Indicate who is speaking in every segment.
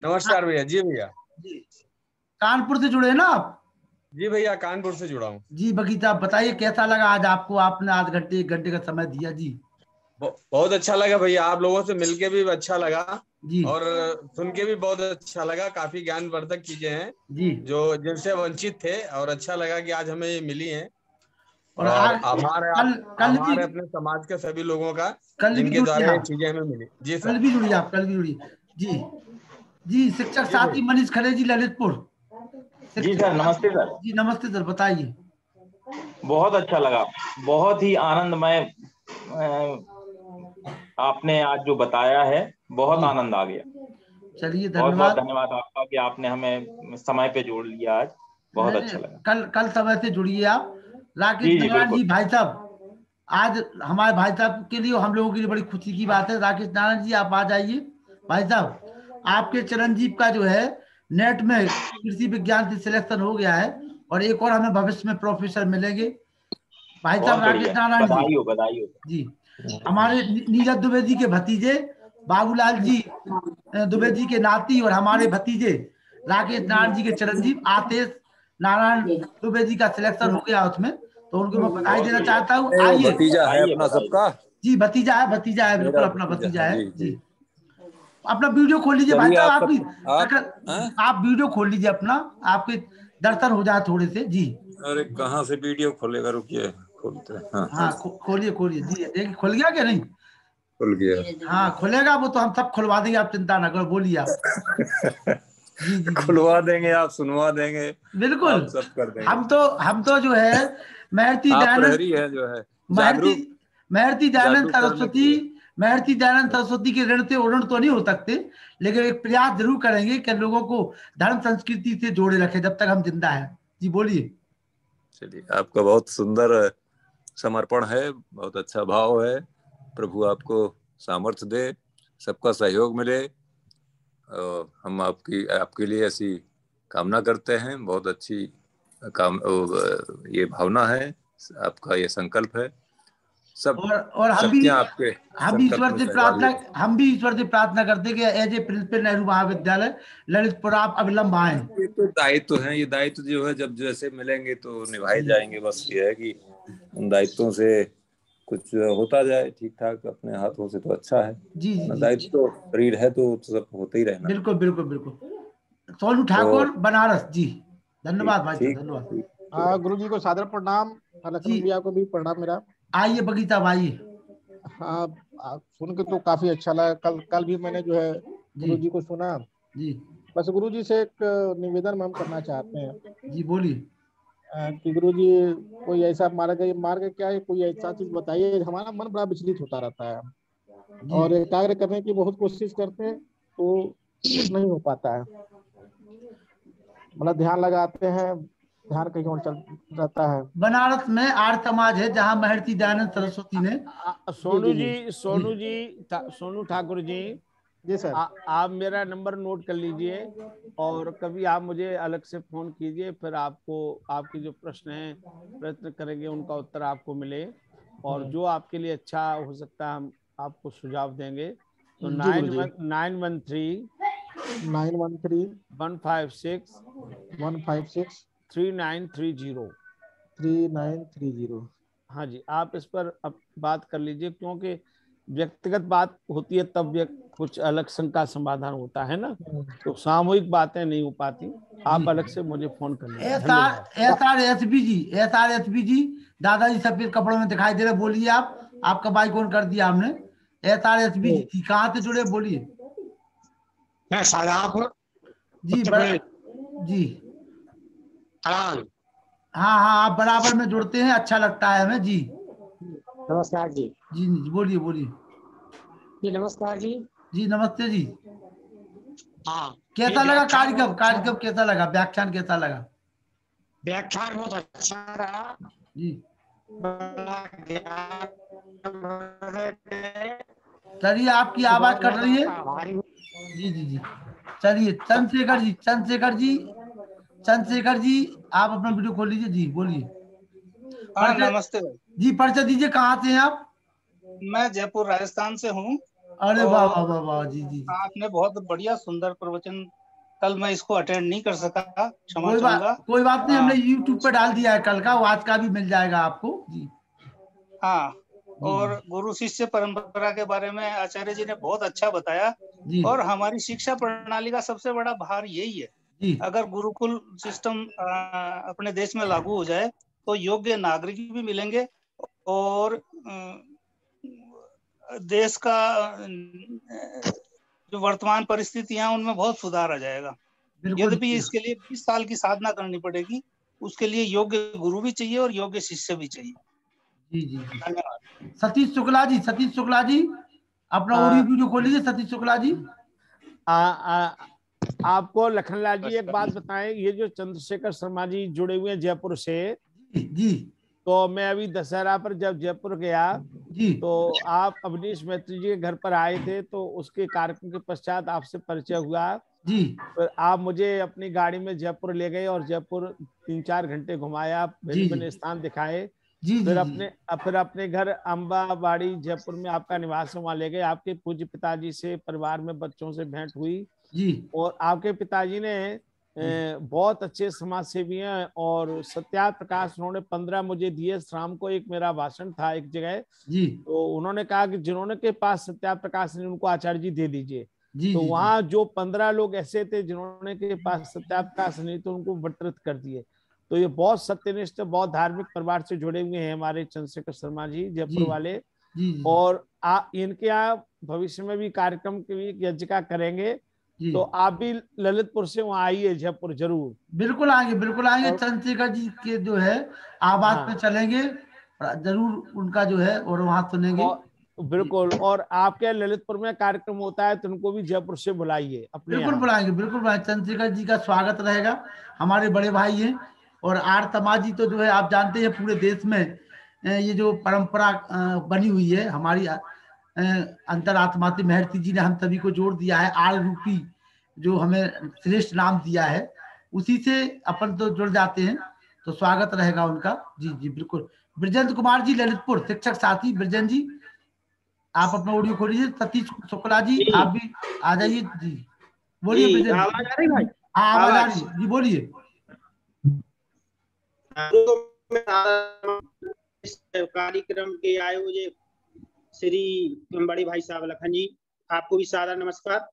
Speaker 1: नमस्कार भैया। जी भैया।
Speaker 2: जी, कानपुर से जुड़े हैं ना आप?
Speaker 1: जी भैया, कानपुर से जुड़ा हूँ।
Speaker 2: जी बगीचा, आप बताइए कैसा लगा आज आपको, आपने आध घंटे 1 घंटे का समय दिया जी।
Speaker 1: बहुत अच्छा लगा भैया, आप लोगों से मिलके भी अच्छा लगा
Speaker 2: जी
Speaker 1: और सुन के भी बहुत अच्छा लगा। काफी ज्ञानवर्धक चीजें हैं
Speaker 2: जी।
Speaker 1: जो जिनसे वंचित थे, और अच्छा लगा कि आज हमें ये मिली हैं।
Speaker 2: और
Speaker 1: और
Speaker 2: आज
Speaker 1: आभार है
Speaker 2: कल कल भी
Speaker 1: आभार है अपने समाज के सभी लोगों का
Speaker 2: कल भी
Speaker 1: जिनके
Speaker 2: जुड़िए
Speaker 1: द्वारा ये
Speaker 2: आप,
Speaker 1: चीजें हमें मिली। जी
Speaker 2: कल
Speaker 1: सर।
Speaker 2: भी जुड़िए आप, कल भी जुड़िए। जी जी, शिक्षक
Speaker 1: जी
Speaker 2: साथी
Speaker 1: भैया।
Speaker 2: मनीष खरे जी, ललितपुर।
Speaker 3: जी
Speaker 2: शिक्षक
Speaker 3: सर,
Speaker 2: साथी।
Speaker 3: नमस्ते सर।
Speaker 2: जी नमस्ते सर, बताइए।
Speaker 3: बहुत अच्छा लगा, बहुत ही आनंदमय। आपने आज जो बताया है, बहुत
Speaker 2: जी
Speaker 3: आनंद आ गया।
Speaker 2: चलिए,
Speaker 3: बहुत बहुत
Speaker 2: धन्यवाद।
Speaker 3: धन्यवाद आपका कि आपने हमें समय पे जोड़ लिया आज। बहुत
Speaker 2: नहीं नहीं,
Speaker 3: अच्छा लगा।
Speaker 2: कल कल समय से जुड़िए आप। राकेश
Speaker 3: जी जी
Speaker 2: नारायण
Speaker 3: बिल्कुल।
Speaker 2: जी भाई साहब, आज हमारे भाई साहब के लिए, हम लोगों के लिए बड़ी खुशी की बात है। राकेश नारायण जी, आप आ जाइए। भाई साहब, आपके चिरंजीव का जो है नेट में कृषि विज्ञान से सिलेक्शन हो गया है, और एक और हमें भविष्य में प्रोफेसर मिलेंगे। भाई
Speaker 3: बहुत
Speaker 2: साहब राकेश
Speaker 3: बढ़िया,
Speaker 2: नारायण जी।
Speaker 3: बधाई हो, बधाई हो।
Speaker 2: जी, हमारे नीरज दुबे जी के भतीजे बाबूलाल जी दुबे जी के नाती, और हमारे भतीजे राकेश नारायण जी के चिरंजीव आतेश नारायण दुबे जी का सिलेक्शन हो गया उसमें, तो उनको मैं बधाई
Speaker 3: बहुत
Speaker 2: देना
Speaker 3: बढ़िया।
Speaker 2: चाहता हूँ।
Speaker 1: वो
Speaker 2: आइए।
Speaker 1: भतीजा है
Speaker 3: बधाई है,
Speaker 1: अपना
Speaker 3: बधाई है।
Speaker 1: सबका।
Speaker 2: जी भतीजा है, बिल्कुल
Speaker 1: मेरा
Speaker 2: अपना
Speaker 1: भतीजा
Speaker 2: भतीजा
Speaker 1: है।
Speaker 2: है
Speaker 1: जी
Speaker 2: जी।
Speaker 1: जी।
Speaker 2: अपना वीडियो खोल लीजिए भाई
Speaker 1: चलिए
Speaker 2: साहब,
Speaker 1: आप
Speaker 2: आपकी
Speaker 1: सब आप हैं?
Speaker 2: आप वीडियो खोल लीजिए अपना, आपके दर्शन हो जाए थोड़े से जी।
Speaker 1: अरे कहाँ से वीडियो खोलेगा, रुकिए खोलते हैं। हाँ हाँ,
Speaker 2: हाँ खोलिए खोलिए जी, देखिए खुल गया क्या नहीं?
Speaker 1: खुल गया।
Speaker 2: हाँ खुलेगा, वो तो हम सब खुलवा देंगे, आप चिंता ना करो, बोलिए आप। जी जी जी,
Speaker 1: खुलवा देंगे, आप सुनवा देंगे,
Speaker 2: बिल्कुल।
Speaker 1: आप सब कर देंगे।
Speaker 2: हम तो जो है महर्षि
Speaker 1: आप
Speaker 2: दयानंद
Speaker 1: प्रहरी है जो है,
Speaker 2: महर्षि
Speaker 1: जागरूक
Speaker 2: महर्षि दयानंद
Speaker 1: जागरूक करने के
Speaker 2: सरस्वती
Speaker 1: लिए।
Speaker 2: महर्षि दयानंद सरस्वती के ऋण से ऋण तो नहीं हो सकते, लेकिन एक प्रयास जरूर करेंगे कि लोगों को धर्म संस्कृति से जोड़े रखे जब तक हम जिंदा हैं। जी बोलिए।
Speaker 1: चलिए, आपका बहुत सुंदर समर्पण है, बहुत अच्छा भाव है। प्रभु आपको सामर्थ्य दे, सबका सहयोग मिले। हम आपकी आपके लिए ऐसी कामना करते हैं। बहुत अच्छी ये भावना है, आपका ये संकल्प है। सब
Speaker 2: और
Speaker 1: शक्तियां आपके संकल्प में सहभागी हैं।
Speaker 2: हम भी ईश्वर से प्रार्थना करते हैं कि एज ए प्रिंसिपल नेहरू महाविद्यालय ललितपुर आप अविलंब आए।
Speaker 1: ये तो दायित्व है, ये दायित्व जो है जब जैसे मिलेंगे तो निभाए
Speaker 2: जी
Speaker 1: जाएंगे। बस ये है कि उन दायित्वों से कुछ होता जाए ठीक ठाक अपने हाथों से तो अच्छा है
Speaker 2: जी जी
Speaker 1: ना।
Speaker 2: जी,
Speaker 1: दायित्व तो शरीर है तो सब होते ही रहना।
Speaker 2: बिल्कुल बिल्कुल बिल्कुल। सोनू
Speaker 1: तो
Speaker 2: ठाकुर, बनारस जी।
Speaker 1: ठीक
Speaker 2: धन्यवाद भाई साहब,
Speaker 1: ठीक
Speaker 2: धन्यवाद।
Speaker 1: ठीक।
Speaker 4: गुरु जी को सादर प्रणाम।
Speaker 2: जी
Speaker 4: लखनऊ भैया को भी प्रणाम मेरा।
Speaker 2: आइए बगीचा साहब, आइए।
Speaker 4: हाँ, सुन के तो काफी अच्छा लगा। कल कल भी मैंने जो है
Speaker 2: जी
Speaker 4: गुरु जी को सुना।
Speaker 2: जी
Speaker 4: बस गुरु जी से एक निवेदन हम करना चाहते हैं
Speaker 2: जी बोलिए।
Speaker 4: कि गुरु जी, कोई ऐसा मार्ग क्या है, कोई ऐसा चीज बताइए। हमारा मन बड़ा विचलित होता रहता है
Speaker 2: जी
Speaker 4: और एकाग्र करने की बहुत कोशिश करते हैं तो नहीं हो पाता है। मतलब ध्यान लगाते हैं, ध्यान कहीं और चल रहता है।
Speaker 2: बनारस में आर्य समाज है जहाँ महर्षि दयानंद सरस्वती ने।
Speaker 4: जी
Speaker 3: सोनू
Speaker 4: जी जी
Speaker 3: जी,
Speaker 2: जी
Speaker 3: सोनू ठाकुर जी,
Speaker 4: जी सर।
Speaker 3: आप मेरा नंबर नोट कर लीजिए और कभी आप मुझे अलग से फोन कीजिए, फिर आपको आपके जो प्रश्न हैं प्रयत्न करेंगे उनका उत्तर आपको मिले, और जो आपके लिए अच्छा हो सकता है हम आपको सुझाव देंगे। तो
Speaker 4: जी गुरु जी।
Speaker 3: 913
Speaker 4: 913
Speaker 3: 156
Speaker 4: 156
Speaker 3: 3930।
Speaker 4: 3930।
Speaker 3: हाँ जी, आप इस पर अब बात कर लीजिए, क्योंकि व्यक्तिगत बात होती है तब कुछ अलग शंका समाधान होता है ना, तो सामूहिक बातें नहीं हो पाती।
Speaker 2: जी
Speaker 3: आप अलग से मुझे फोन कर लीजिए।
Speaker 2: एस आर
Speaker 3: धन्यवाद।
Speaker 2: एस आर एस बी जी, SR SB जी, दादाजी सफेद कपड़ों में दिखाई दे रहे, बोलिए आप। आपका बाइक ऑन कर दिया हमने। SR SB जी कहाँ से जुड़े, बोलिए।
Speaker 5: मैं शाहजहाँपुर,
Speaker 2: जी
Speaker 5: उत्तर प्रदेश।
Speaker 2: जी
Speaker 5: अड़ान।
Speaker 2: हाँ हाँ, आप बराबर में जुड़ते हैं, अच्छा लगता है हमें जी।
Speaker 5: नमस्कार जी।
Speaker 2: जी जी बोलिए बोलिए।
Speaker 5: जी नमस्कार जी।
Speaker 2: जी नमस्ते जी।
Speaker 5: हाँ, ये
Speaker 2: कैसा लगा
Speaker 5: व्याख्यान बहुत
Speaker 2: कार्यक्रम,
Speaker 5: अच्छा
Speaker 2: कार्यक्रम कैसा लगा, व्याख्यान कैसा लगा?
Speaker 5: व्याख्यान बहुत अच्छा रहा।
Speaker 2: जी
Speaker 5: बड़ा ज्ञान,
Speaker 2: चलिए, आपकी आवाज
Speaker 5: बहुत
Speaker 2: कट
Speaker 5: बहुत
Speaker 2: रही है।
Speaker 5: आपका आभारी हूँ।
Speaker 2: जी जी जी, चलिए चंद्रशेखर जी, आप अपना वीडियो खोल लीजिए जी, बोलिए।
Speaker 6: हाँ
Speaker 2: परिचय
Speaker 6: नमस्ते भाई।
Speaker 2: जी, परिचय दीजिए, कहाँ से हैं आप?
Speaker 6: मैं जयपुर राजस्थान से हूँ।
Speaker 2: अरे वाह वाह वाह वाह, जी जी जी।
Speaker 6: आपने बहुत बढ़िया सुंदर प्रवचन, कल मैं इसको अटेंड नहीं कर सका, क्षमा
Speaker 2: कोई
Speaker 6: चाहूंगा।
Speaker 2: बात नहीं, हमने
Speaker 6: हाँ
Speaker 2: YouTube पे डाल दिया है कल का, वो आज का भी मिल जाएगा आपको जी।
Speaker 6: हाँ।
Speaker 2: जी
Speaker 6: और गुरु शिष्य परंपरा के बारे में आचार्य जी ने बहुत अच्छा बताया।
Speaker 2: जी
Speaker 6: और हमारी शिक्षा प्रणाली का सबसे बड़ा भार यही है,
Speaker 2: जी
Speaker 6: अगर गुरुकुल सिस्टम अपने देश में लागू हो जाए तो योग्य नागरिक भी मिलेंगे और देश का जो वर्तमान परिस्थितियां उनमें बहुत सुधार आ जाएगा।
Speaker 2: बिल्कुल
Speaker 6: यद्यपि इसके लिए 20 साल की साधना करनी पड़ेगी, उसके लिए योग्य गुरु भी चाहिए और योग्य शिष्य भी चाहिए।
Speaker 2: जी जी जी।
Speaker 6: धन्यवाद।
Speaker 2: सतीश शुक्ला जी अपना
Speaker 3: आ,
Speaker 2: ऑडियो वीडियो खोल लीजिए। सतीश शुक्ला जी
Speaker 3: आपको लखनलाल जी एक बात बताएं, ये जो चंद्रशेखर शर्मा जी जुड़े हुए हैं जयपुर से,
Speaker 2: जी
Speaker 3: तो मैं अभी दशहरा पर जब जयपुर गया
Speaker 2: जी
Speaker 3: तो आप अवनीश मैत्री जी के घर पर आए थे, तो उसके कार्यक्रम के पश्चात आपसे परिचय हुआ।
Speaker 2: जी
Speaker 3: फिर आप मुझे अपनी गाड़ी में जयपुर ले गए और जयपुर 3-4 घंटे घुमाया,
Speaker 2: जी
Speaker 3: भिन्न भिन्न स्थान दिखाए।
Speaker 2: जी जी
Speaker 3: फिर अपने घर अम्बाबाड़ी जयपुर में आपका निवास है, वहां ले गए। आपके पूज्य पिताजी से, परिवार में बच्चों से भेंट हुई
Speaker 2: जी
Speaker 3: और आपके पिताजी ने बहुत अच्छे समाज सेवी हैं और सत्याग्रह प्रकाश उन्होंने 15 मुझे दिए। शाम को एक मेरा भाषण था एक जगह,
Speaker 2: जी
Speaker 3: तो उन्होंने कहा कि जिन्होंने के पास सत्याग्रह प्रकाश नहीं उनको आचार्य जी दे दीजिए।
Speaker 2: जी
Speaker 3: तो
Speaker 2: जी
Speaker 3: वहां जो 15 लोग ऐसे थे जिन्होंने के पास सत्याग्रह प्रकाश नहीं तो उनको वितरित कर दिए। तो ये बहुत सत्यनिष्ठ, बहुत धार्मिक परिवार से जुड़े हुए हैं हमारे चंद्रशेखर शर्मा जी जयपुर
Speaker 2: जी
Speaker 3: वाले।
Speaker 2: जी
Speaker 3: और इनके यहाँ भविष्य में भी कार्यक्रम के भी यज्ञ का करेंगे,
Speaker 2: जी
Speaker 3: तो आप भी ललितपुर से वहां आइए जयपुर जरूर।
Speaker 2: बिल्कुल आएंगे, बिल्कुल आएंगे।
Speaker 3: और
Speaker 2: चंद्रशेखर जी के जो है आवाज पे
Speaker 3: हाँ,
Speaker 2: चलेंगे, जरूर उनका जो है और वहां सुनेंगे।
Speaker 3: और बिल्कुल, और आपके ललितपुर में कार्यक्रम होता है तो उनको भी जयपुर से बुलाइए अपने
Speaker 2: बिल्कुल
Speaker 3: यहाँ।
Speaker 2: बुलाएंगे, बिल्कुल बुलाएंगे। चंद्रशेखर जी का स्वागत रहेगा, हमारे बड़े भाई हैं। और आर्य समाज जी तो जो है आप जानते हैं पूरे देश में ये जो परंपरा बनी हुई है हमारी, अंतरात्मा से महर्षि जी ने हम सभी को जोड़ दिया है। आर्य रूपी जो हमें श्रेष्ठ नाम दिया है, उसी से अपन तो जुड़ जाते हैं, तो स्वागत रहेगा उनका। जी जी बिल्कुल। ब्रजेंद्र कुमार जी ललितपुर, शिक्षक साथी ब्रजेंद्र जी, आप अपना ऑडियो खोलिए। सतीश शुक्ला जी
Speaker 7: जी
Speaker 2: आप भी आ जाइए जी। बोलिए
Speaker 7: जी,
Speaker 2: ब्रजेंद्र
Speaker 7: आवाज
Speaker 2: जी।
Speaker 7: आ रही भाई?
Speaker 2: हाँ आवाज आ रही
Speaker 7: आवाज
Speaker 2: है जी, बोलिए।
Speaker 7: कार्यक्रम के आयोजक श्री बड़े भाई साहब लखन जी, आपको भी सादर नमस्कार।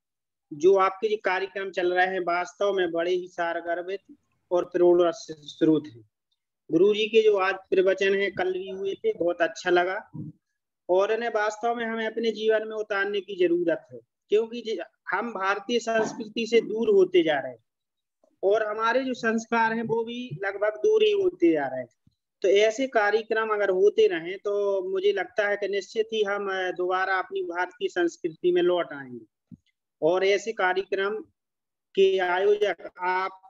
Speaker 7: जो आपके ये कार्यक्रम चल रहे हैं वास्तव में बड़े ही सारगर्भित और प्रेरणा स्रोत है। गुरु जी के जो आज प्रवचन है कल भी हुए थे, बहुत अच्छा लगा और इन्हें वास्तव में हमें अपने जीवन में उतारने की जरूरत है, क्योंकि हम भारतीय संस्कृति से दूर होते जा रहे हैं और हमारे जो संस्कार हैं वो भी लगभग दूर ही होते जा रहे हैं। तो ऐसे कार्यक्रम अगर होते रहें तो मुझे लगता है कि निश्चित ही हम दोबारा अपनी भारतीय संस्कृति में लौट आएंगे। और ऐसे कार्यक्रम के आयोजक आप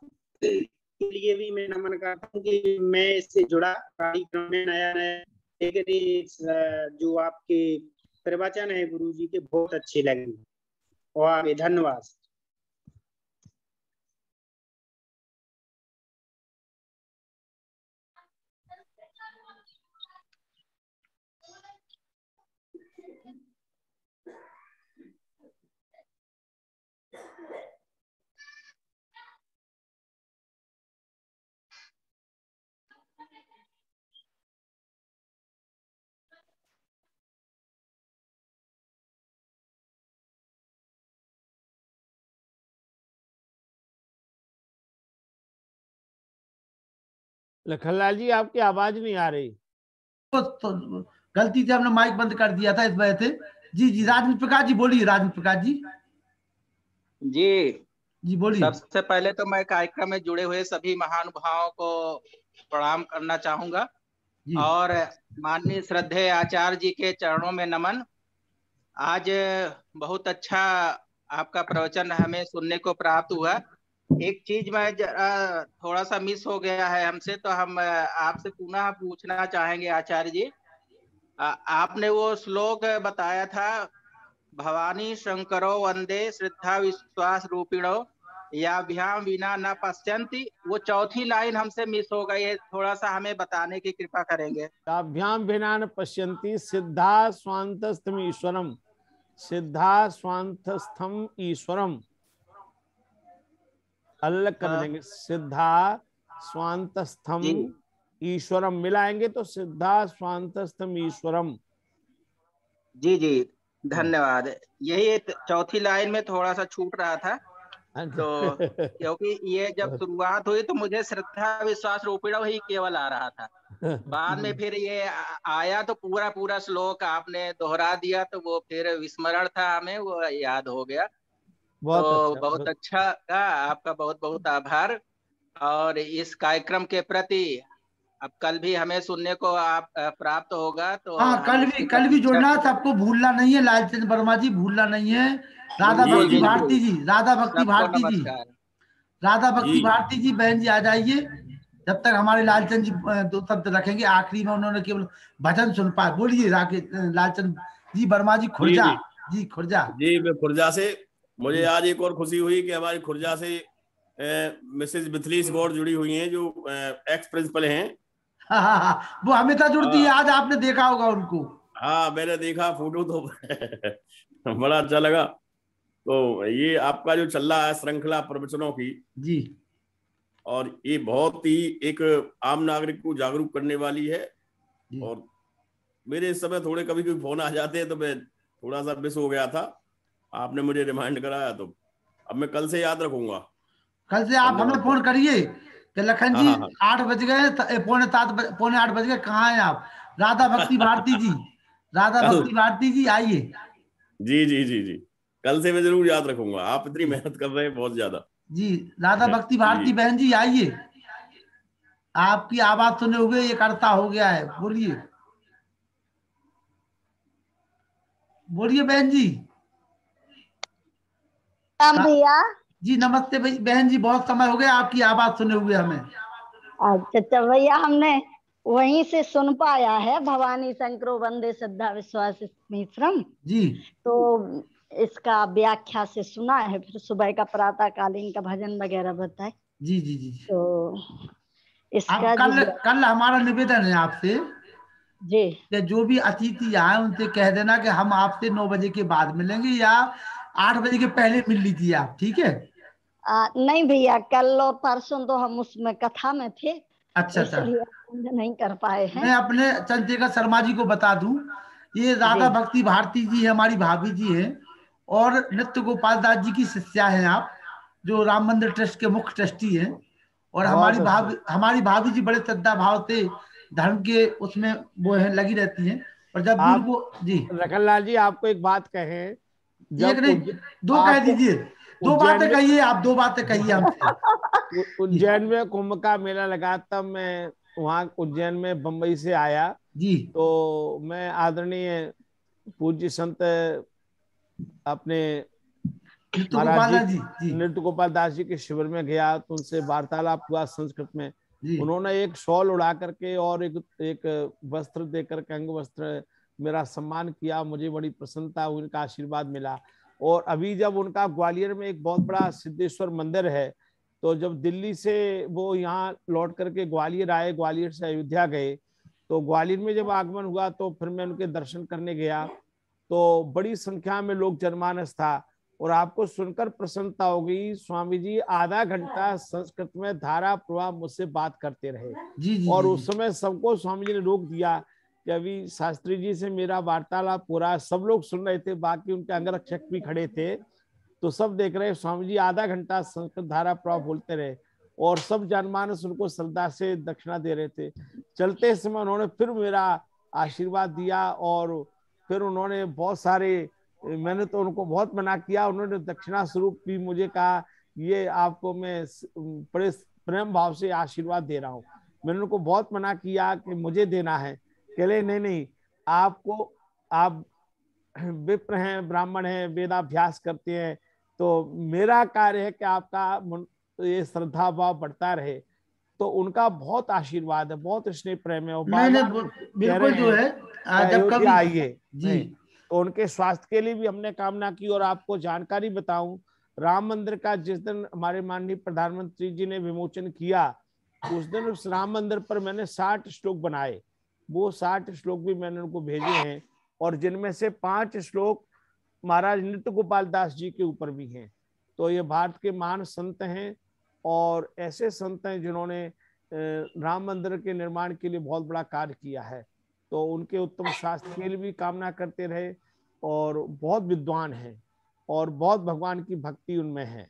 Speaker 7: के लिए भी मैं नमन करता हूँ कि मैं इससे जुड़ा कार्यक्रम में नया नया जो आपके प्रवचन है गुरु जी के बहुत अच्छे लगे और आगे धन्यवाद।
Speaker 3: लखनलाल जी आपकी आवाज नहीं आ रही।
Speaker 2: तो गलती से हमने माइक बंद कर दिया था इस वजह से। जी जी राजनीति प्रकाश जी बोलिए। राजनीति प्रकाश जी
Speaker 8: जी
Speaker 2: जी बोलिए।
Speaker 8: सबसे पहले तो मैं कार्यक्रम में जुड़े हुए सभी महानुभावों को प्रणाम करना चाहूंगा
Speaker 2: जी
Speaker 8: और माननीय श्रद्धेय आचार्य जी के चरणों में नमन। आज बहुत अच्छा आपका प्रवचन हमें सुनने को प्राप्त हुआ। एक चीज में थोड़ा सा मिस हो गया है हमसे, तो हम आपसे पुनः पूछना चाहेंगे आचार्य जी। आपने वो श्लोक बताया था, भवानी शंकरो वंदे श्रद्धा विश्वास रूपिणो याभ्याम विना न पश्यन्ति, वो चौथी लाइन हमसे मिस हो गई है, थोड़ा सा हमें बताने की कृपा करेंगे।
Speaker 3: अभ्याम भिना न पश्यन्ति सिद्धा स्वांतस्तम ईश्वरम सिद्धा स्वांतस्थम ईश्वरम, अलग कर देंगे, सिद्धा स्वांतस्थम ईश्वरम मिलाएंगे तो सिद्धा स्वांतस्थम ईश्वरम।
Speaker 8: जी जी धन्यवाद। यही चौथी लाइन में थोड़ा सा छूट रहा था, तो क्योंकि ये जब शुरुआत हुई तो मुझे श्रद्धा विश्वास रूपिणव ही केवल आ रहा था, बाद में फिर ये आया तो पूरा पूरा श्लोक आपने दोहरा दिया, तो वो फिर विस्मरण था हमें, वो याद हो गया। बहुत अच्छा का आपका बहुत बहुत आभार। और इस कार्यक्रम के प्रति अब कल भी हमें सुनने को आप प्राप्त होगा, तो
Speaker 2: हाँ कल भी जुड़ना, सबको भूलना नहीं है। लालचंद वर्मा जी भूलना नहीं है। राधा भक्ति भारती जी, राधा भक्ति भारती जी, राधा भक्ति भारती जी बहन जी आ जाइए। जब तक हमारे लालचंद जी दो शब्द रखेंगे, आखिरी में उन्होंने केवल भजन सुन पाए। बोलिए लालचंद जी वर्मा जी, खुर्जा जी, खुर्जा
Speaker 9: जी। मैं खुर्जा से, मुझे आज एक और खुशी हुई कि हमारी खुर्जा से मिसेज मिथिलेश गौड़ जुड़ी हुई हैं, जो एक्स प्रिंसिपल हैं।
Speaker 2: हाँ, वो हमेशा जुड़ती है। आज आपने देखा होगा उनको।
Speaker 9: हाँ मैंने देखा फोटो तो बड़ा अच्छा लगा। तो ये आपका जो चल रहा है श्रृंखला प्रवचनों की
Speaker 2: जी,
Speaker 9: और ये बहुत ही एक आम नागरिक को जागरूक करने वाली है। और मेरे इस समय थोड़े कभी कभी फोन आ जाते हैं तो मैं थोड़ा सा मिस हो गया था, आपने मुझे रिमाइंड कराया, तो अब मैं कल से याद रखूंगा।
Speaker 2: कल से आप हमें फोन करिए कि लखन जी 8 बज गए, पौने 8 बज गए, कहाँ हैं आप? राधा भक्ति भारती जी, राधा भक्ति भारती जी आइए।
Speaker 9: जी जी जी जी, कल से मैं जरूर याद रखूंगा। आप इतनी मेहनत कर रहे हैं बहुत ज्यादा।
Speaker 2: जी, राधा भक्ति भारती बहन जी आइए। आपकी आवाज सुने हुए एक अरसा हो गया है। बोलिए बोलिए बहन जी।
Speaker 10: भैया
Speaker 2: जी नमस्ते बहन जी, बहुत समय हो गया आपकी आवाज सुने हुए हमें।
Speaker 10: अच्छा भैया, हमने वहीं से सुन पाया है, भवानी शंकरो वंदे श्रद्धा विश्वास मिश्रम
Speaker 2: जी। तो
Speaker 10: इसका व्याख्या से सुना है, फिर सुबह का प्रातः कालीन का भजन वगैरह बताए।
Speaker 2: जी जी जी।
Speaker 10: तो इसका
Speaker 2: कल हमारा निवेदन है आपसे
Speaker 10: जी
Speaker 2: कि जो भी अतिथि आए उनसे कह देना कि हम आपसे 9 बजे के बाद मिलेंगे, या 8 बजे के पहले मिल लीजिए आप, ठीक है?
Speaker 10: नहीं भैया, कल और परसों तो हम उसमें कथा में थे।
Speaker 2: अच्छा अच्छा,
Speaker 10: नहीं कर पाए हैं।
Speaker 2: मैं अपने चंद्रिका शर्मा जी को बता दूं, ये राधा भक्ति भारती जी है, हमारी भाभी जी हैं, और नित्य गोपाल दास जी की शिष्या हैं आप, जो राम मंदिर ट्रस्ट के मुख्य ट्रस्टी हैं। और हमारी भाभी जी बड़े श्रद्धा भाव से धर्म के उसमें वो है लगी रहती हैं। और जब भी उनको जी
Speaker 3: रखन लाल जी आपको एक बात कहें,
Speaker 2: एक नहीं दो कह दीजिए, 2 बातें कहिए आप, 2 बातें कहिए हमसे।
Speaker 3: उज्जैन में कुंभ का मेला लगा, तब मैं वहाँ उज्जैन में बंबई से आया
Speaker 2: जी,
Speaker 3: तो मैं आदरणीय पूज्य संत अपने नृत्य गोपाल दास जी के शिविर में गया, तो उनसे वार्तालाप हुआ संस्कृत में। उन्होंने एक शॉल उड़ा करके और एक वस्त्र दे करके, अंग वस्त्र, मेरा सम्मान किया। मुझे बड़ी प्रसन्नता, उनका आशीर्वाद मिला। और अभी जब उनका ग्वालियर में एक बहुत बड़ा सिद्धेश्वर मंदिर है, तो जब दिल्ली से वो यहाँ लौट करके ग्वालियर आए, ग्वालियर से अयोध्या गए, तो ग्वालियर में जब आगमन हुआ तो फिर मैं उनके दर्शन करने गया, तो बड़ी संख्या में लोग जनमानस था। और आपको सुनकर प्रसन्नता हो गई, स्वामी जी आधा घंटा संस्कृत में धारा प्रवाह मुझसे बात करते रहे।
Speaker 2: जी,
Speaker 3: और उस समय सबको स्वामी जी ने रोक दिया कि अभी शास्त्री जी से मेरा वार्तालाप पूरा, सब लोग सुन रहे थे, बाकी उनके अंगरक्षक भी खड़े थे, तो सब देख रहे। स्वामी जी आधा घंटा संस्कृत धारा प्रवाह बोलते रहे और सब जनमानस उनको श्रद्धा से दक्षिणा दे रहे थे। चलते समय उन्होंने फिर मेरा आशीर्वाद दिया और फिर उन्होंने बहुत सारे, मैंने तो उनको बहुत मना किया, उन्होंने दक्षिणा स्वरूप भी मुझे कहा ये आपको मैं बड़े प्रेम भाव से आशीर्वाद दे रहा हूँ। मैंने उनको बहुत मना किया कि मुझे देना है, कहले नहीं, आपको, आप विप्र हैं, ब्राह्मण हैं, वेदाभ्यास करते हैं, तो मेरा कार्य है कि आपका ये श्रद्धा भाव बढ़ता रहे। तो उनका बहुत आशीर्वाद है, बहुत स्नेह प्रेम है।
Speaker 2: बिल्कुल जो है जब कभी
Speaker 3: आइए जी, तो उनके स्वास्थ्य के लिए भी हमने कामना की। और आपको जानकारी बताऊं, राम मंदिर का जिस दिन हमारे माननीय प्रधानमंत्री जी ने विमोचन किया, उस दिन उस राम मंदिर पर मैंने 60 श्लोक बनाए। वो 60 श्लोक भी मैंने उनको भेजे हैं, और जिनमें से 5 श्लोक महाराज नृत्य गोपाल दास जी के ऊपर भी हैं। तो ये भारत के महान संत हैं और ऐसे संत हैं जिन्होंने राम मंदिर के निर्माण के लिए बहुत बड़ा कार्य किया है। तो उनके उत्तम स्वास्थ्य के लिए भी कामना करते रहे और बहुत विद्वान हैं और बहुत भगवान की भक्ति उनमें है।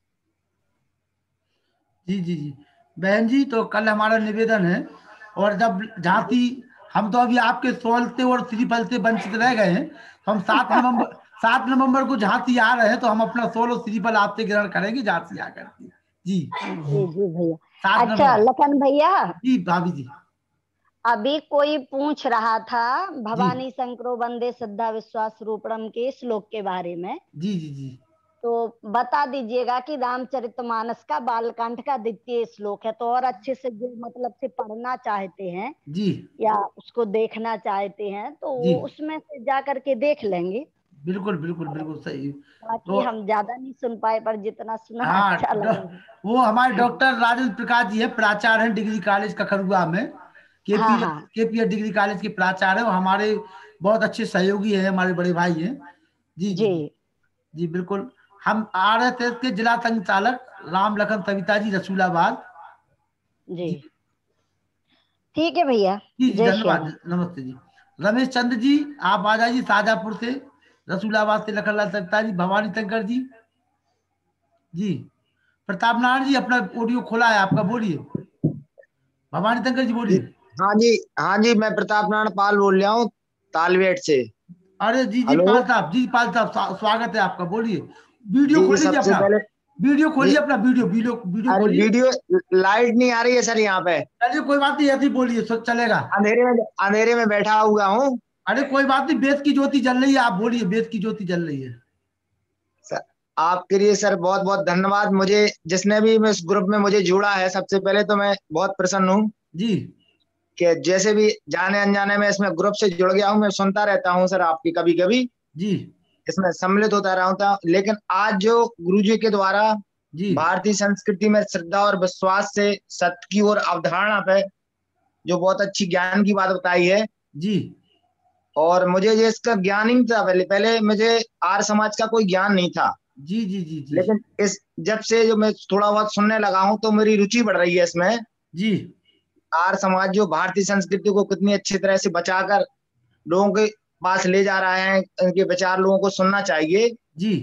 Speaker 2: जी जी जी बहन जी, तो कल हमारा निवेदन है, और जब झांसी हम तो अभी आपके सोल से और श्रीफल से वंचित रह गए हैं, तो हम 7 नवंबर को झांसी आ रहे हैं, तो हम अपना सोल और श्रीफल आपसे ग्रहण करेंगे झांसी आकर के। जी
Speaker 10: जी जी भैया।
Speaker 2: 7
Speaker 10: अच्छा
Speaker 2: नवंबर।
Speaker 10: लखन भैया,
Speaker 2: जी भाभी जी,
Speaker 10: अभी कोई पूछ रहा था भवानी शंकरो वंदे श्रद्धा विश्वास रूपणम के श्लोक के बारे में।
Speaker 2: जी जी जी
Speaker 10: तो बता दीजिएगा कि रामचरितमानस का बालकांड का द्वितीय श्लोक है, तो और अच्छे से जो मतलब से पढ़ना चाहते हैं
Speaker 2: जी
Speaker 10: या उसको देखना चाहते हैं तो
Speaker 2: जी
Speaker 10: वो उसमें से जा करके देख लेंगे।
Speaker 2: बिल्कुल बिल्कुल बिल्कुल सही।
Speaker 10: बाकी
Speaker 2: तो
Speaker 10: हम ज्यादा नहीं सुन पाए, पर जितना सुना
Speaker 2: हाँ,
Speaker 10: अच्छा लगा।
Speaker 2: वो हमारे डॉक्टर राजेंद्र प्रकाश जी है, प्राचार्य हैं डिग्री कॉलेज कखरुआ में,
Speaker 10: हाँ।
Speaker 2: केपीएस डिग्री कॉलेज के प्राचार्य है, वो हमारे बहुत अच्छे सहयोगी हैं, हमारे बड़े भाई हैं। जी जी
Speaker 10: जी
Speaker 2: जी बिल्कुल। हम RSS के जिला संचालक राम लखन सविता जी, रसूलाबाद।
Speaker 10: जी ठीक है भैया।
Speaker 2: जी जी
Speaker 10: जय
Speaker 2: धन्यवाद,
Speaker 10: श्याम।
Speaker 2: नमस्ते जी। रमेश चंद्र जी आप आ जाइए शाहजहापुर से, रसूलाबाद से लखनलाल सविता जी, भवानी शंकर जी। जी प्रताप नारायण जी अपना ऑडियो खोला है आपका, बोलिए। भवानी शंकर जी बोलिए।
Speaker 5: हाँ जी मैं प्रताप नारायण पाल बोल रहा हूँ तालवेट से।
Speaker 2: अरे जी जी
Speaker 5: हेलो
Speaker 2: पाल साहब, जी पाल साहब स्वागत है आपका, बोलिए। वीडियो
Speaker 5: जी।
Speaker 2: खोल लीजिए
Speaker 5: सबसे
Speaker 2: अपना,
Speaker 5: पहले
Speaker 2: वीडियो खोलिए
Speaker 5: जी,
Speaker 2: अपना, वीडियो
Speaker 5: अरे
Speaker 2: खोलिए।
Speaker 5: वीडियो लाइट नहीं आ रही है सर यहाँ पे।
Speaker 2: चलिए कोई बात नहीं, ऐसे ही बोलिए, चलेगा।
Speaker 5: अंधेरे में बैठा हुआ हूँ।
Speaker 2: अरे कोई बात नहीं, बेस की ज्योति जल रही है, आप बोलिए, बेस की ज्योति जल रही है।
Speaker 5: सर आपके लिए सर बहुत बहुत धन्यवाद। मुझे जिसने भी मैं इस ग्रुप में मुझे जोड़ा है, सबसे पहले तो मैं बहुत प्रसन्न हूँ
Speaker 2: जी
Speaker 5: कि जैसे भी जाने अनजाने में इसमें ग्रुप से जुड़ गया हूँ। मैं सुनता रहता हूँ सर आपकी, कभी कभी
Speaker 2: जी
Speaker 5: इसमें सम्मिलित होता रहा था, लेकिन आज जो गुरु जी के द्वारा
Speaker 2: जी
Speaker 5: भारतीय संस्कृति में श्रद्धा और विश्वास से सत्य की और अवधारणा पे जो बहुत अच्छी ज्ञान की बात बताई है
Speaker 2: जी
Speaker 5: और मुझे ये इसका ज्ञान ही नहीं था। पहले मुझे आर्य समाज का कोई ज्ञान नहीं था,
Speaker 2: जी जी जी जी
Speaker 5: लेकिन इस जब से जो मैं थोड़ा बहुत सुनने लगा हूँ तो मेरी रुचि बढ़ रही है इसमें।
Speaker 2: जी
Speaker 5: आर्य समाज जो भारतीय संस्कृति को कितनी अच्छी तरह से बचाकर लोगों के पास ले जा रहा है, इनके विचार लोगों को सुनना चाहिए।
Speaker 2: जी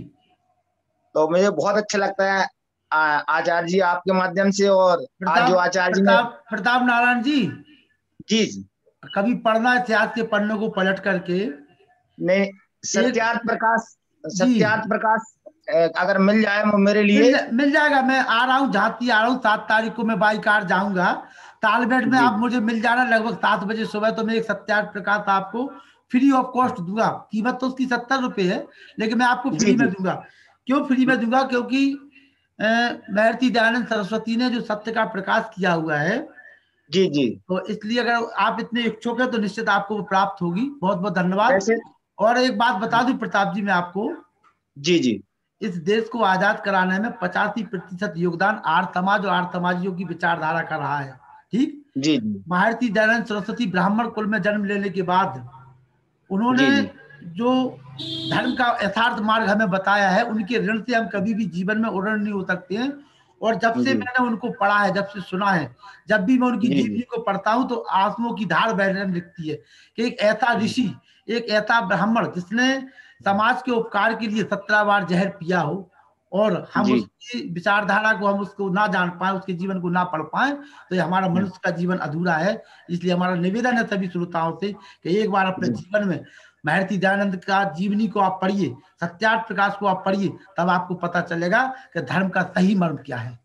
Speaker 5: तो मुझे बहुत अच्छा लगता है आचार्य जी आपके माध्यम से, और आज जो आचार्य जी ने
Speaker 2: प्रताप नारायण जी,
Speaker 5: जी
Speaker 2: कभी पढ़ना इतिहास के पन्नों को पलट करके।
Speaker 5: नहीं, सत्यार्थ प्रकाश अगर मिल जाए मेरे लिए।
Speaker 2: मिल जाएगा, मैं आ रहा हूँ, झांसी आ रहा हूँ, 7 तारीख को मैं बाई कार जाऊंगा तालबेट में, आप मुझे मिल जाना लगभग 7 बजे सुबह। तो मैं एक सत्यार्थ प्रकाश आपको फ्री ऑफ कॉस्ट दूंगा, कीमत तो उसकी 70 रुपए है, लेकिन मैं आपको फ्री में दूंगा। क्यों फ्री में दूंगा? क्योंकि महर्षि दयानंद सरस्वती ने जो सत्य का प्रकाश किया हुआ है,
Speaker 5: जी जी,
Speaker 2: तो इसलिए अगर आप इतने इच्छुक है तो निश्चित आपको प्राप्त होगी। बहुत बहुत धन्यवाद। और एक बात बता दूं प्रताप जी मैं आपको,
Speaker 5: जी जी,
Speaker 2: इस देश को आजाद कराने में 85% योगदान आर्य समाज और आर्य समाजियों की विचारधारा का रहा है। ठीक
Speaker 5: जी,
Speaker 2: महर्षि दयानंद सरस्वती ब्राह्मण कुल में जन्म लेने के बाद उन्होंने जो धर्म का यथार्थ मार्ग हमें बताया है, उनके ऋण से हम कभी भी जीवन में उड़न नहीं हो सकते हैं। और जब से मैंने उनको पढ़ा है, जब से सुना है, जब भी मैं उनकी जीवनी को पढ़ता हूं तो आंसुओं की धार बहने लगती है कि एक ऐसा ऋषि, एक ऐसा ब्राह्मण जिसने समाज के उपकार के लिए 17 बार जहर पिया हो, और हम उसकी विचारधारा को, हम उसको ना जान पाए, उसके जीवन को ना पढ़ पाए, तो ये हमारा मनुष्य का जीवन अधूरा है। इसलिए हमारा निवेदन है सभी श्रोताओं से कि एक बार अपने जीवन में महर्षि दयानंद का जीवनी को आप पढ़िए, सत्यार्थ प्रकाश को आप पढ़िए, तब आपको पता चलेगा कि धर्म का सही मर्म क्या है।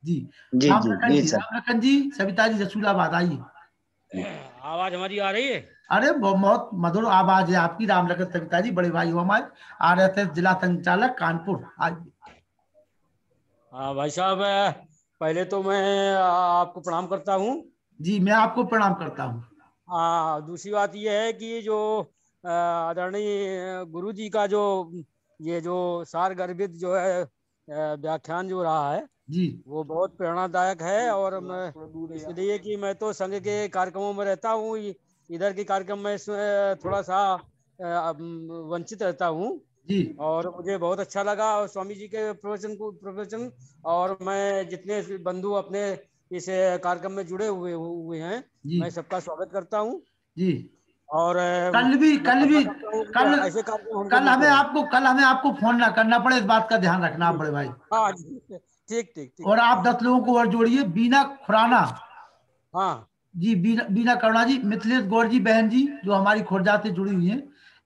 Speaker 2: जी राम लखन जी सविता जी रसूलाबाद आइए।
Speaker 11: आवाज हमारी आ रही है?
Speaker 2: अरे बहुत मधुर आवाज है आपकी राम लखन सविता जी, बड़े भाई हो हमारे, RSS जिला संचालक कानपुर। आइए।
Speaker 11: हाँ भाई साहब, पहले तो मैं आपको प्रणाम करता हूँ।
Speaker 2: जी मैं आपको प्रणाम करता हूँ।
Speaker 11: दूसरी बात यह है कि जो आदरणीय गुरु जी का जो ये जो सार गर्भित जो है व्याख्यान जो रहा है
Speaker 2: जी,
Speaker 11: वो बहुत प्रेरणादायक है। और मैं इसलिए कि मैं तो संघ के कार्यक्रमों में रहता हूँ, इधर के कार्यक्रम में थोड़ा सा वंचित रहता हूँ,
Speaker 2: जी।
Speaker 11: और मुझे बहुत अच्छा लगा और स्वामी जी के प्रवचन और मैं जितने बंधु अपने इस कार्यक्रम में जुड़े हुए हैं मैं सबका स्वागत करता हूँ
Speaker 2: जी।
Speaker 11: और
Speaker 2: कल भी
Speaker 11: ऐसे
Speaker 2: कल हमें आपको फोन ना करना पड़े, इस बात का ध्यान रखना बड़े भाई।
Speaker 11: हाँ ठीक।
Speaker 2: और आप 10 लोगों को और जोड़िए, बीना खुराना,
Speaker 11: हाँ
Speaker 2: जी, बीना करुणा जी, मिथिलेश गौर जी बहन जी जो हमारी खोरजा से जुड़ी हुई हैं,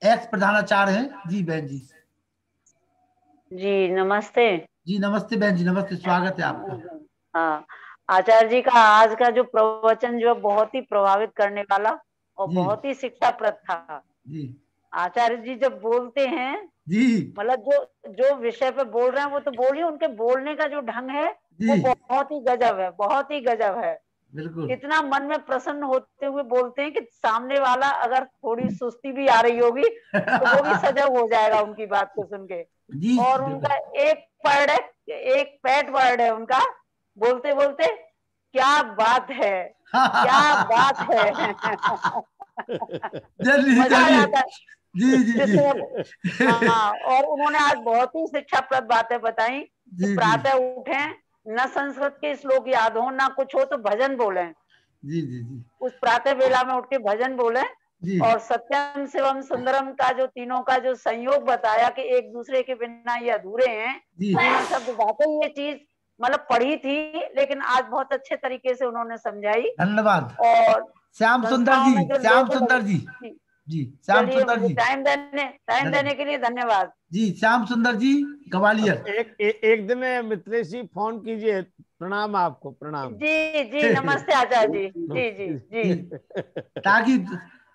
Speaker 2: एक्स प्रधानाचार्य हैं। जी बहन जी।
Speaker 12: जी नमस्ते।
Speaker 2: जी नमस्ते बहन जी, नमस्ते, स्वागत है आपका।
Speaker 12: हाँ, आचार्य जी का आज का जो प्रवचन जो बहुत ही प्रभावित करने वाला और बहुत ही शिक्षाप्रद था।
Speaker 2: जी।
Speaker 12: आचार्य जी जब बोलते हैं
Speaker 2: जी,
Speaker 12: मतलब जो विषय पे बोल रहे हैं वो तो बोलिए, उनके बोलने का जो ढंग है वो बहुत ही गजब है, बहुत ही गजब है।
Speaker 2: बिल्कुल।
Speaker 12: इतना मन में प्रसन्न होते हुए बोलते हैं कि सामने वाला अगर थोड़ी सुस्ती भी आ रही होगी तो वो भी सजग हो जाएगा उनकी बात को सुन के। और उनका एक पैट वर्ड है उनका, बोलते बोलते क्या बात है, क्या बात है। मजा आ जाता है।
Speaker 2: जी।
Speaker 12: हाँ, और उन्होंने आज बहुत ही शिक्षाप्रद बातें बताई कि प्रातः उठे, न संस्कृत के श्लोक याद हो ना कुछ हो तो भजन बोले।
Speaker 2: जी।
Speaker 12: उस प्रातः वेला में उठ के भजन बोले। और सत्यम शिवम सुंदरम का जो तीनों का जो संयोग बताया कि एक दूसरे के बिना ये अधूरे हैं, तीनों शब्द वाकई ये चीज मतलब पढ़ी थी लेकिन आज बहुत अच्छे तरीके से उन्होंने समझाई।
Speaker 2: धन्यवाद।
Speaker 12: और
Speaker 2: श्याम सुंदर जी, जी श्याम सुंदर जी,
Speaker 12: टाइम देने के लिए धन्यवाद।
Speaker 2: जी श्याम सुंदर जी ग्वालियर।
Speaker 3: एक दिन मित्रेश जी फोन कीजिए। प्रणाम आपको, प्रणाम।
Speaker 12: जी नमस्ते आचार्य जी। जी
Speaker 2: ताकि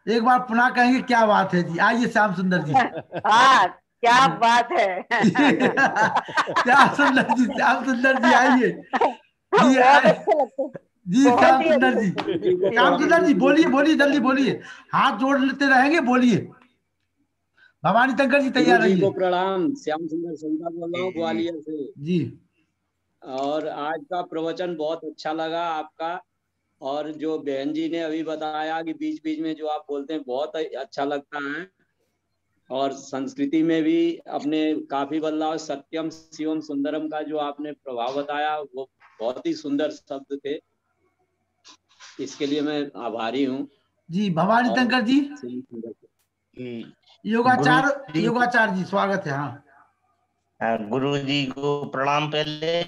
Speaker 2: एक बार पुनः कहेंगे क्या बात है जी। आइए श्याम सुंदर जी।
Speaker 12: हाँ क्या बात है।
Speaker 2: श्याम सुंदर जी आइए। जी श्याम सुंदर जी बोलिए जल्दी बोलिए, हाथ जोड़ लेते रहेंगे, बोलिए। भवानी शंकर जी तैयार रहिए।
Speaker 13: को प्रणाम, श्याम सुंदर संता बोल रहा हूँ ग्वालियर से
Speaker 2: जी।
Speaker 13: और आज का प्रवचन बहुत अच्छा लगा आपका, और जो बहन जी ने अभी बताया कि बीच बीच में जो आप बोलते हैं बहुत अच्छा लगता है। और संस्कृति में भी अपने काफी बदलाव, सत्यम शिवम सुंदरम का जो आपने प्रभाव बताया वो बहुत ही सुंदर शब्द थे, इसके लिए मैं आभारी हूँ।
Speaker 2: जी भवानी शंकर जी, योगाचार जी स्वागत है। हाँ
Speaker 14: गुरु जी को प्रणाम। पहले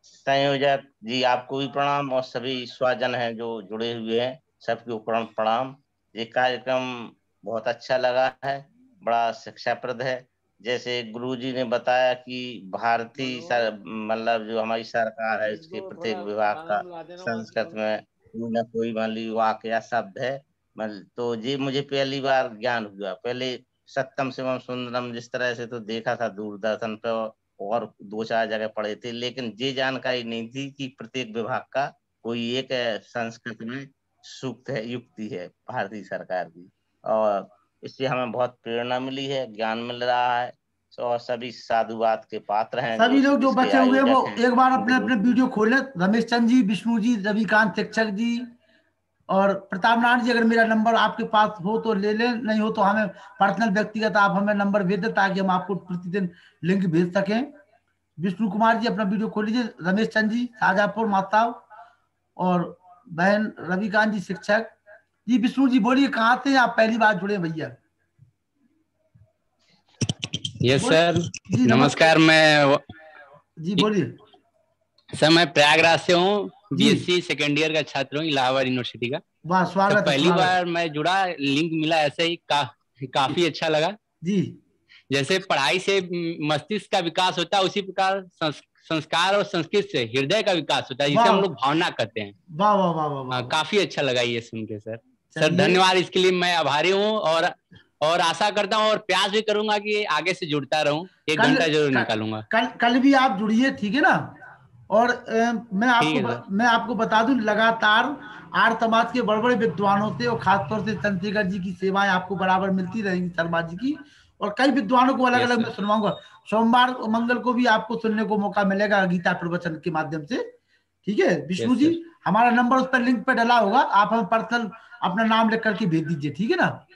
Speaker 14: संयोजक जी आपको भी प्रणाम और सभी स्वाजन हैं जो जुड़े हुए हैं सबको प्रणाम। ये कार्यक्रम बहुत अच्छा लगा है, बड़ा शिक्षाप्रद है। जैसे गुरु जी ने बताया कि भारतीय मतलब जो हमारी सरकार है उसके प्रत्येक विभाग का संस्कृत में न कोई मान ली वाक्य या शब्द है, तो ये मुझे पहली बार ज्ञान हुआ। पहले सत्यम शिवम सुंदरम जिस तरह से तो देखा था दूरदर्शन पे और 2-4 जगह पढ़े थे, लेकिन ये जानकारी नहीं थी कि प्रत्येक विभाग का कोई एक संस्कृत में सूक्त है, युक्ति है भारतीय सरकार की, और इससे हमें बहुत प्रेरणा मिली है, ज्ञान मिल रहा है। और सभी साधुवाद के पात्र हैं।
Speaker 2: सभी लोग जो बचे हुए वो एक बार अपने वीडियो खोलें। रमेश चंद जी, विष्णु जी, रविकांत शिक्षक जी और प्रताप नारायण जी, अगर मेरा नंबर आपके पास हो तो ले लें, नहीं हो तो हमें पर्सनल व्यक्तिगत आप हमें नंबर भेज दें ताकि हम आपको प्रतिदिन लिंक भेज सकें। विष्णु कुमार जी अपना वीडियो खोल लीजिए। रमेश चंद जी शाहजहाँपुर माताओ और बहन रविकांत जी शिक्षक जी। विष्णु जी बोलिए, कहाँ से आप पहली बार जुड़े भैया?
Speaker 15: यस सर, नमस्कार। मैं
Speaker 2: जी बोलिए
Speaker 15: सर, मैं प्रयागराज से हूँ, बीएससी सेकेंड ईयर का छात्र हूँ इलाहाबाद यूनिवर्सिटी का।
Speaker 2: वाह स्वागत है।
Speaker 15: पहली बार मैं जुड़ा, लिंक मिला ऐसे ही काफी अच्छा लगा
Speaker 2: जी।
Speaker 15: जैसे पढ़ाई से मस्तिष्क का विकास होता है उसी प्रकार संस्कार और संस्कृत से हृदय का विकास होता है, जिसे हम लोग भावना करते हैं।
Speaker 2: वाह वाह वाह वाह,
Speaker 15: काफी अच्छा लगा ये सुन के सर। सर धन्यवाद, इसके लिए मैं आभारी हूँ और आशा करता हूँ और प्रयास भी करूंगा कि आगे से जुड़ता रहूं, 1 घंटा जरूर निकालूंगा।
Speaker 2: कल भी आप जुड़िए, ठीक है ना? और मैं आपको बता दूं, लगातार आर्य समाज के बड़े बड़े विद्वानों से और खासतौर से चंद्रशेखर जी की सेवाएं आपको बराबर मिलती रहेंगी, शर्मा जी की, और कई विद्वानों को अलग अलग मैं सुनवाऊंगा। सोमवार मंगल को भी आपको सुनने को मौका मिलेगा गीता प्रवचन के माध्यम से, ठीक है? विष्णु जी हमारा नंबर उस पर लिंक पे डला होगा, आप हमें पर्सनल अपना नाम लिख करके भेज दीजिए, ठीक है ना?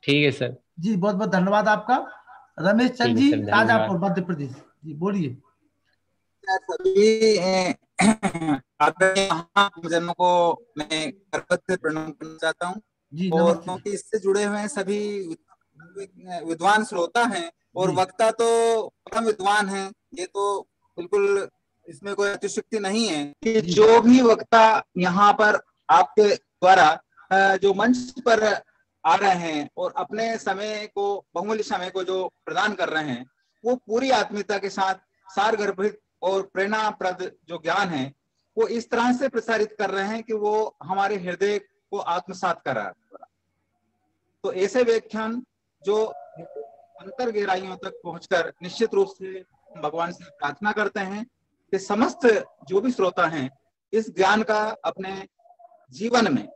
Speaker 15: ठीक है सर
Speaker 2: जी, बहुत बहुत धन्यवाद आपका। रमेश चंद जी, शाहजहाँपुर मध्य प्रदेश जी, बोलिए।
Speaker 16: सभी जनों को मैं करपत से प्रणाम करना चाहता हूँ, और क्योंकि इससे जुड़े हुए सभी विद्वान श्रोता हैं और वक्ता तो परम विद्वान हैं, ये तो बिल्कुल इसमें कोई अतिशयोक्ति नहीं है कि जो भी वक्ता यहाँ पर आपके द्वारा जो मंच पर आ रहे हैं और अपने समय को, बहुमूल्य समय को जो प्रदान कर रहे हैं, वो पूरी आत्मीयता के साथ सारगर्भित और प्रेरणाप्रद जो ज्ञान है वो इस तरह से प्रसारित कर रहे हैं कि वो हमारे हृदय को आत्मसात कर रहा है। तो ऐसे व्याख्यान जो अंतर गहराइयों तक पहुंचकर निश्चित रूप से भगवान से प्रार्थना करते हैं कि समस्त जो भी श्रोता हैं इस ज्ञान का अपने जीवन में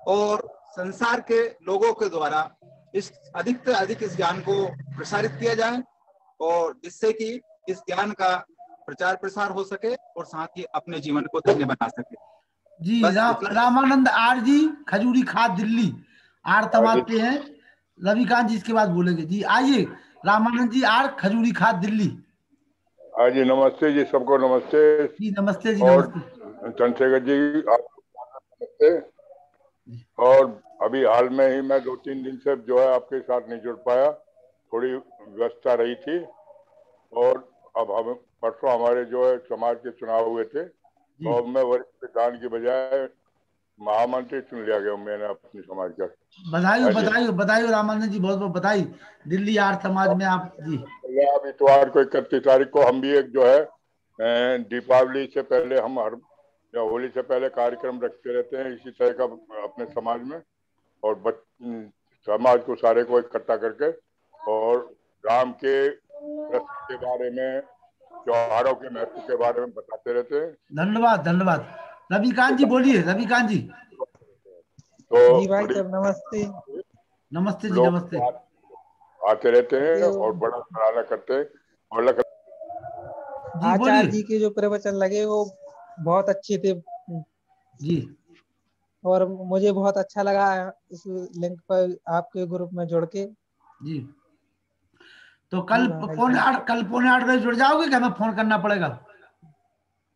Speaker 16: और संसार के लोगों के द्वारा इस अधिक से अधिक इस ज्ञान को प्रसारित किया जाए, और जिससे कि इस ज्ञान का प्रचार प्रसार हो सके और साथ ही अपने जीवन को धन्य बना सके
Speaker 2: जी। रामानंद आर जी, खजूरी खाद, दिल्ली, आर तमाम के हैं। रविकांत जी इसके बाद बोलेंगे जी। आइए रामानंद जी, आर, खजूरी खाद, दिल्ली।
Speaker 17: हाँ जी, नमस्ते जी, सबको नमस्ते
Speaker 2: जी। नमस्ते जी।
Speaker 17: और
Speaker 2: नमस्ते
Speaker 17: चंद्रशेखर जी, आपको नमस्ते। और अभी हाल में ही मैं 2-3 दिन से जो है आपके साथ नहीं जुड़ पाया, थोड़ी व्यस्तता रही थी, और अब हम परसों हमारे जो है समाज के चुनाव हुए थे, तो अब मैं वरिष्ठ प्रधान की बजाय महामंत्री चुन लिया गया मैंने अपने समाज का।
Speaker 2: बधाई रामानंद जी, बहुत बहुत बधाई। दिल्ली आर समाज में आप जी।
Speaker 17: अब इतवार को 31 तारीख को हम भी एक जो है दीपावली से पहले हम हर या होली से पहले कार्यक्रम रखते रहते हैं इसी तरह का अपने समाज में, और समाज को सारे को इकट्ठा करके और राम के प्रश्न के बारे में, त्योहारों के महत्व के बारे में बताते रहते हैं।
Speaker 2: धन्यवाद धन्यवाद। रविकांत जी बोलिए। रविकांत जी।
Speaker 17: तो
Speaker 18: जी भाई साहब नमस्ते।
Speaker 2: नमस्ते जी। नमस्ते।
Speaker 17: आते रहते हैं और बड़ा सराहना करते हैं। और
Speaker 18: आचार्य जी के जो प्रवचन लगे वो बहुत अच्छे थे
Speaker 2: जी,
Speaker 18: और मुझे बहुत अच्छा लगा इस लिंक पर आपके ग्रुप में जुड़ के
Speaker 2: जी। तो कल पौने 8 बजे जुड़ जाओगे क्या? हमें फोन करना पड़ेगा?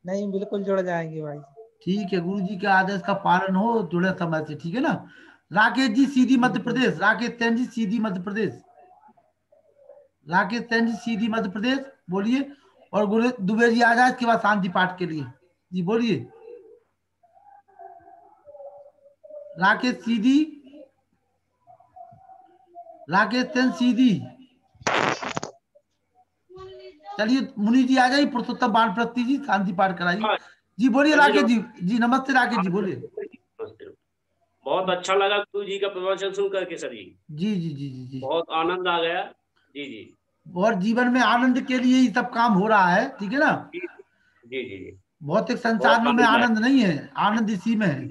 Speaker 18: नहीं, बिल्कुल जुड़ जाएंगे भाई।
Speaker 2: ठीक है, गुरु जी के आदेश का पालन हो, जुड़े समय से, ठीक है ना। राकेश जी, सीधी मध्य प्रदेश। राकेश तैन जी, सीधी मध्य प्रदेश। राकेश तैन जी, सीधी मध्य प्रदेश, बोलिए। और गुरु दुबे जी आ जाए इसके बाद शांति पाठ के लिए जी, बोलिए। राकेश सीधी, राकेश तैन सीधी। चलिए मुनि जी आ जाइए, पुरुषोत्तम वानप्रस्थी जी शांति पाठ कराइए जी, बोलिए राकेश जी। जी नमस्ते राकेश जी, बोलिए।
Speaker 19: बहुत अच्छा लगा गुरु जी का प्रवचन सुन करके सर जी।
Speaker 2: जी जी जी जी जी,
Speaker 19: बहुत आनंद आ गया जी जी।
Speaker 2: और जीवन में आनंद के लिए ही सब काम हो रहा है, ठीक है ना।
Speaker 19: जी जी जी।
Speaker 2: भौतिक संसाधनों में आनंद नहीं है, आनंद इसी में है।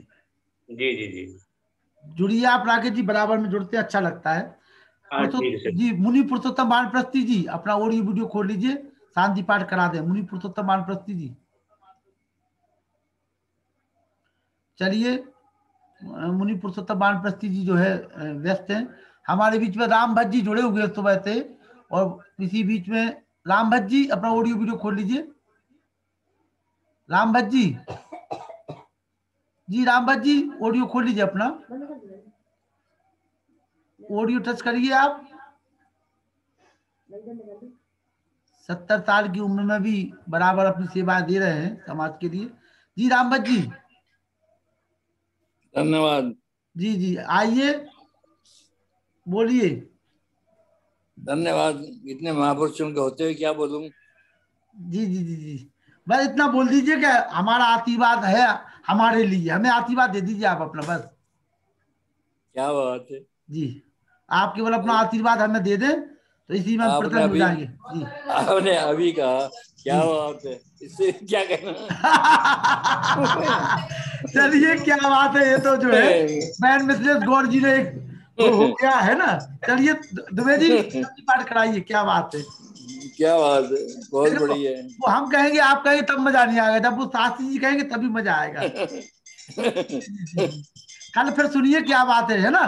Speaker 19: जी जी जी।
Speaker 2: जुड़िए आप राकेश जी, बराबर में जुड़ते अच्छा लगता है। जी मुनि पुरुषोत्तम वानप्रस्थी जी, अपना ऑडियो वीडियो खोल लीजिए, शांति पाठ करा दें। मुनि पुरुषोत्तम वानप्रस्थी जी, चलिए। मुनि पुरुषोत्तम वानप्रस्थी जी जो है व्यस्त हैं। हमारे बीच में राम भट्ट जी जुड़े हुए सुबह से, और इसी बीच में राम भट्ट जी अपना ऑडियो वीडियो खोल लीजिए। राम भट्ट जी, जी राम भट्ट जी ऑडियो खोल लीजिए, अपना ऑडियो टच करिए आप। 70 साल की उम्र में भी बराबर अपनी सेवा दे रहे हैं समाज के लिए जी। राम भट्ट जी
Speaker 20: धन्यवाद।
Speaker 2: जी जी, आइए बोलिए।
Speaker 20: धन्यवाद। इतने महापुरुषों के होते हुए क्या बोलूं।
Speaker 2: जी जी जी जी, बस इतना बोल दीजिए कि हमारा आशीर्वाद है हमारे लिए, हमें आशीर्वाद दे दीजिए आप अपना, बस।
Speaker 20: क्या बात है
Speaker 2: जी, आप केवल अपना आशीर्वाद हमें दे दें तो इसी में हम प्रसन्न हो जाएंगे जी। आपने
Speaker 20: अभी कहा क्या बात है, इससे क्या कहना।
Speaker 2: चलिए क्या बात है, ये तो जो है मैन मिसेस गौर जी ने एक हो गया है ना। चलिए दुबे जी पाठ कराइए, क्या बात है।
Speaker 20: क्या बात है, बहुत बढ़िया है।
Speaker 2: वो हम कहेंगे आप कहेंगे तब मजा नहीं आएगा, जब वो शास्त्री जी कहेंगे तभी मजा आएगा। कल फिर सुनिए क्या बात है ना।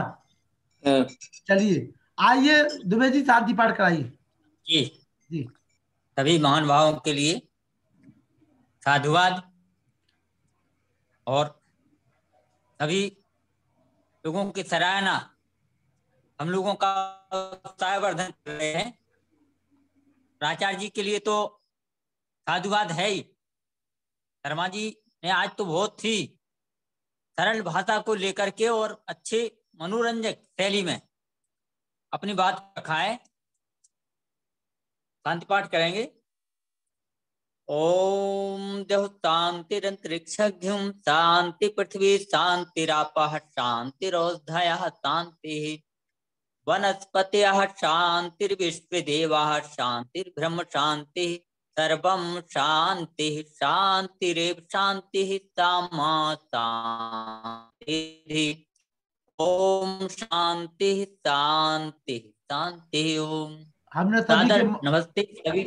Speaker 2: चलिए आइए दुबे जी, शांति पाठ कराइए।
Speaker 21: जी
Speaker 2: जी।
Speaker 21: सभी महान भावों के लिए साधुवाद और सभी लोगों की सराहना हम लोगों का उत्साहवर्धन कर रहे हैं। प्राचार्य जी के लिए तो साधुवाद है ही। शर्मा जी ने आज तो बहुत ही सरल भाषा को लेकर के और अच्छे मनोरंजक शैली में अपनी बात रखा है। शांति पाठ करेंगे। ओम देव शांतिरंतरिक्षज्ञं शांति पृथ्वी शांतिरापः शांतिरोषधयः शांतिः वनस्पतयः शांतिर्विश्वदेवाः शांतिर्ब्रह्म शांतिः सर्वं शांतिः शांतिरेव शांतिः सामा शांतिः। ओम शांति शांति शांति। ओम
Speaker 2: हमने
Speaker 21: सादर नमस्ते सभी